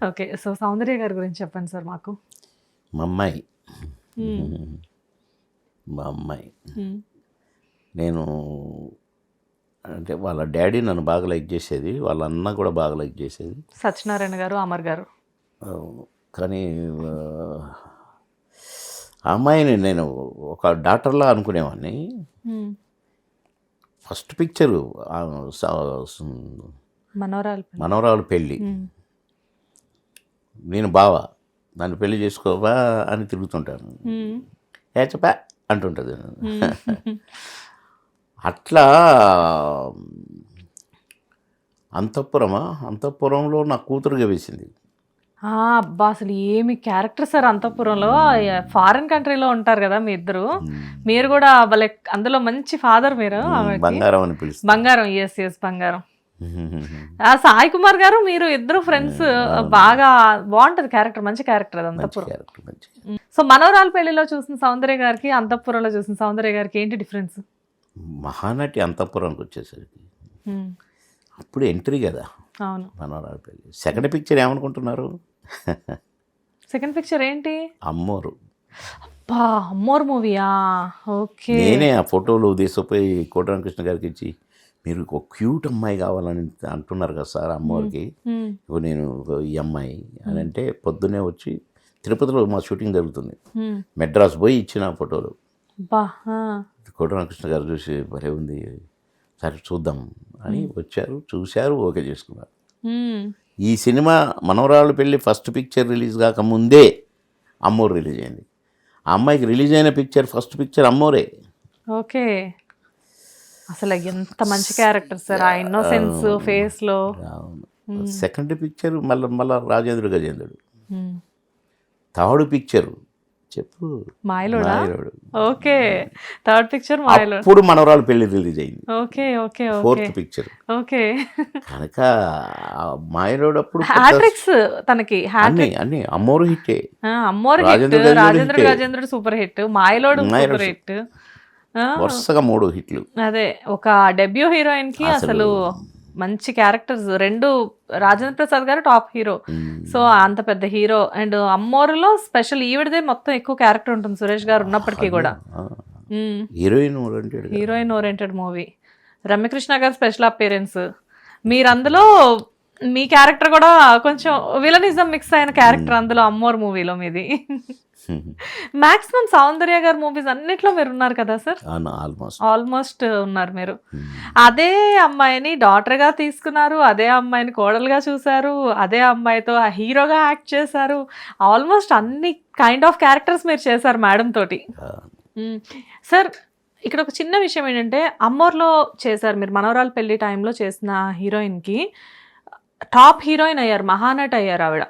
Okay. So, సౌందర్య గారి గురించి చెప్పండి సార్ మాకు. మా అమ్మాయి హ్మ్. మా అమ్మాయి హ్మ్. నేను అంటే వాళ్ళ డాడీ నన్ను బాగా లైక్ చేసేది, వాళ్ళ అన్న కూడా బాగా లైక్ చేసేది. సత్యనారాయణ గారు, అమర్ గారు. కానీ ఆ అమ్మాయిని నేను ఒక డాక్టర్లా అనుకునేవాడిని. హ్మ్. ఫస్ట్ పిక్చరు మనోరాలు. మనవరాలు పెళ్ళి, హ్మ్. నేను బావ నన్ను పెళ్లి చేసుకోవా అని తిరుగుతుంటాను, హ్మ్. ఏచపా అంటుంటుంది. హ్మ్. అట్లా అంతఃపురంలో నా కూతురుగా వేసింది. అబ్బా! అసలు ఏమి క్యారెక్టర్ సార్ అంతఃపురంలో. ఫారిన్ కంట్రీలో ఉంటారు కదా మీ ఇద్దరు. మీరు కూడా భలే అందులో మంచి ఫాదర్ మీరు ఆవిడకి. బంగారం అని పిలుస్తుంది. బంగారం. ఎస్ బంగారం. సాయి కుమార్ గారు మీరు ఇద్దరు ఫ్రెండ్స్. బాగా బాగుంటది క్యారెక్టర్, మంచి క్యారెక్టర్ అది అంతఃపురం. సో మనోరాల పెళ్లిలో చూసిన సౌందర్య గారికి, అంతఃపురంలో చూసిన సౌందర్య గారికి ఏంటి డిఫరెన్స్? మహానటి అంతఃపురానికి వచ్చేసరికి అప్పుడు ఎంట్రీ కదా. అవును. మనోరాల పెళ్లి సెకండ్ పిక్చర్ ఏమనుకుంటున్నారు? సెకండ్ పిక్చర్ ఏంటి? అమ్మోరు. అబ్బా, అమ్మోరు మూవీయా? ఓకే. నేనే ఆ ఫోటోలు తీసుకుపోయి కోటరామకృష్ణ గారికి ఇచ్చి, మీరు ఒక క్యూట్ అమ్మాయి కావాలని అంటున్నారు కదా సార్ అమ్మోరికి, ఇప్పుడు నేను ఈ అమ్మాయి అని అంటే పొద్దున్నే వచ్చి తిరుపతిలో మా షూటింగ్ జరుగుతుంది, మెడ్రాస్ పోయి ఇచ్చిన ఫోటోలు. కోటరామకృష్ణ గారు చూసి భలే ఉంది, సరే చూద్దాం అని వచ్చారు, చూశారు, ఓకే చేసుకున్నారు. ఈ సినిమా మనవరాలు పెళ్ళి ఫస్ట్ పిక్చర్ రిలీజ్ కాక ముందే అమ్మోరు రిలీజ్ అయింది. ఆ అమ్మాయికి రిలీజ్ అయిన పిక్చర్ ఫస్ట్ పిక్చర్ అమ్మోరే. ఓకే. అసలు ఎంత మంచి క్యారెక్టర్ సార్, ఆ ఇన్నోసెన్స్ ఫేస్ లో. సెకండ్ పిక్చర్ మళ్ళా రాజేంద్ర గజేంద్రుడు. థర్డ్ పిక్చర్ చెప్పు మాయలోడా? ఓకే. Third picture Mayalodu. అప్పుడు మనవరాలు పెళ్లి రిలీజ్ అయింది. Okay okay. Fourth picture. Okay. కనుక మాయలోడు అప్పుడు హ్యాట్రిక్స్ తనకి. అన్ని అమ్మోరు హిట్టే. అమ్మోరు హిట్, రాజేంద్ర గజేంద్రుడు సూపర్ హిట్, మాయలోడు సూపర్ హిట్, వరుసగా 3 హిట్లు. అదే ఒక డెబ్యూ హీరోయిన్ కి అసలు మంచి క్యారెక్టర్స్ రెండు. రాజేంద్ర ప్రసాద్ గారు టాప్ హీరో, సో అంత పెద్ద హీరో. అండ్ అమ్మోరులో స్పెషల్ ఈవిడదే మొత్తం ఎక్కువ క్యారెక్టర్ ఉంటుంది సురేష్ గారు ఉన్నప్పటికీ కూడా. Heroine oriented movie. రమ్యకృష్ణ గారు స్పెషల్ అపియరెన్స్. మీరు అందులో మీ క్యారెక్టర్ కూడా కొంచెం విలనిజం మిక్స్ అయిన క్యారెక్టర్ అందులో అమ్మోరు మూవీలో మీది. మాక్సిమం సౌందర్య గారి మూవీస్ అన్నిట్లో మీరు ఉన్నారు కదా సార్? ఆల్మోస్ట్ ఉన్నారు మీరు. అదే అమ్మాయిని డాటర్ గా తీసుకున్నారు, అదే అమ్మాయిని కోడలుగా చూసారు, అదే అమ్మాయితో హీరోగా యాక్ట్ చేశారు. ఆల్మోస్ట్ అన్ని కైండ్ ఆఫ్ క్యారెక్టర్స్ మీరు చేశారు మేడం తోటి. సార్ ఇక్కడ ఒక చిన్న విషయం ఏంటంటే, అమ్మోర్లో చేశారు మీరు, మనవరాలు పెళ్లి టైంలో చేసిన హీరోయిన్కి టాప్ హీరోయిన్ అయ్యారు, మహానటి అయ్యారు ఆవిడ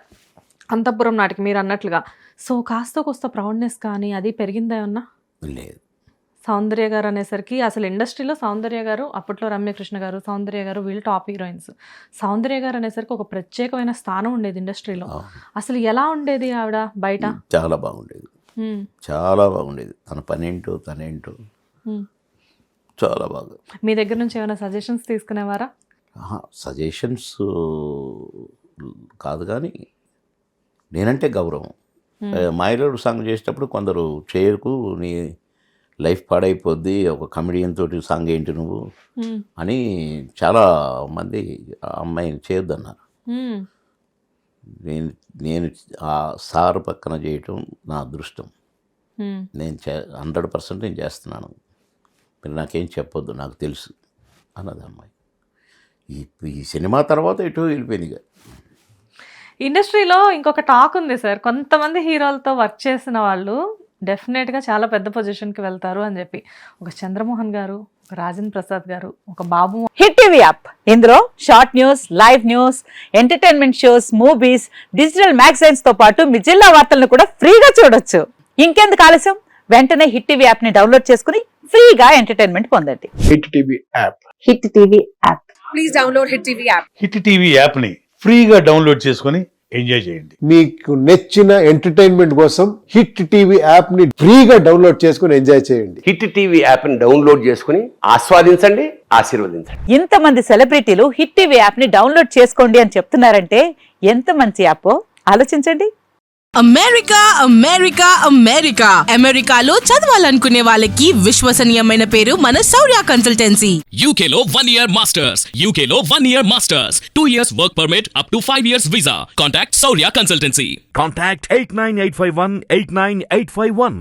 అంతఃపురం నాటికి మీరు అన్నట్లుగా. సో కాస్త కొస్త ప్రౌడ్నెస్ కానీ అది పెరిగిందా ఏమన్నా? లేదు. సౌందర్య గారు అనేసరికి అసలు ఇండస్ట్రీలో సౌందర్య గారు, అప్పట్లో రమ్యకృష్ణ గారు, సౌందర్య గారు వీళ్ళు టాప్ హీరోయిన్స్. సౌందర్య గారు అనేసరికి ఒక ప్రత్యేకమైన స్థానం ఉండేది ఇండస్ట్రీలో. అసలు ఎలా ఉండేది ఆవిడ బయట? చాలా బాగుండేది, చాలా బాగుండేది. తన పనేంటో తనేంటో చాలా బాగా. మీ దగ్గర నుంచి ఏమైనా సజెషన్స్ తీసుకునేవారా? సజెషన్స్ కాదు కానీ నేనంటే గౌరవం. మాయలోడు సాంగ్ చేసేటప్పుడు కొందరు చేయకు, నీ లైఫ్ పాడైపోద్ది, ఒక కమెడియన్ తోటి సాంగ్ ఏంటి నువ్వు అని చాలా మంది అమ్మాయిని చేయొద్దన్నారు. నేను ఆ సార్ పక్కన చేయటం నా అదృష్టం. నేను 100% నేను చేస్తున్నాను, మీరు నాకేం చెప్పొద్దు, నాకు తెలుసు అన్నది అమ్మాయి. ఈ సినిమా తర్వాత ఎటో వెళ్ళిపోయింది. ఇక ఇండస్ట్రీలో ఇంకొక టాక్ ఉంది సార్, కొంతమంది హీరోలతో వర్క్ చేసిన వాళ్ళు డెఫినెట్గా చాలా పెద్ద పొజిషన్కి వెళ్తారు అని చెప్పి. ఒక చంద్రమోహన్ గారు, ఒక రాజేంద్ర ప్రసాద్ గారు, ఒక బాబు. హిట్ టీవీ యాప్, ఇందులో short news, live news, entertainment shows, movies, digital magazines తో పాటు మీ జిల్లా వార్తలను కూడా ఫ్రీగా చూడొచ్చు. ఇంకెందుకు ఆలస్యం, వెంటనే హిట్ టీవీ యాప్ ని డౌన్లోడ్ చేసుకుని ఫ్రీగా ఎంటర్టైన్మెంట్ పొందండి. Hit TV app. Hit TV app. Please download hit TV app. Hit TV app ని ఫ్రీగా డౌన్లోడ్ చేసుకొని ఎంజాయ్ చేయండి. మీకు నచ్చిన ఎంటర్టైన్మెంట్ కోసం హిట్ టీవీ యాప్ ని ఫ్రీగా డౌన్లోడ్ చేసుకుని ఎంజాయ్ చేయండి. హిట్ టీవీ యాప్ని డౌన్లోడ్ చేసుకుని ఆస్వాదించండి, ఆశీర్వదించండి. ఇంతమంది సెలబ్రిటీలు హిట్ టీవీ యాప్ ని డౌన్లోడ్ చేసుకోండి అని చెప్తున్నారంటే ఎంత మంచి యాప్ ఆలోచించండి. అమెరికా అమెరికా అమెరికా అమెరికాలో చదవాలనుకునే వాళ్ళకి విశ్వసనీయమైన పేరు మన శౌర్య కన్సల్టెన్సీ. UK లో 1 year masters. UK లో 1 year masters. 2 years work permit up to 5 years visa. Contact Saurya Consultancy. Contact 89851 89851.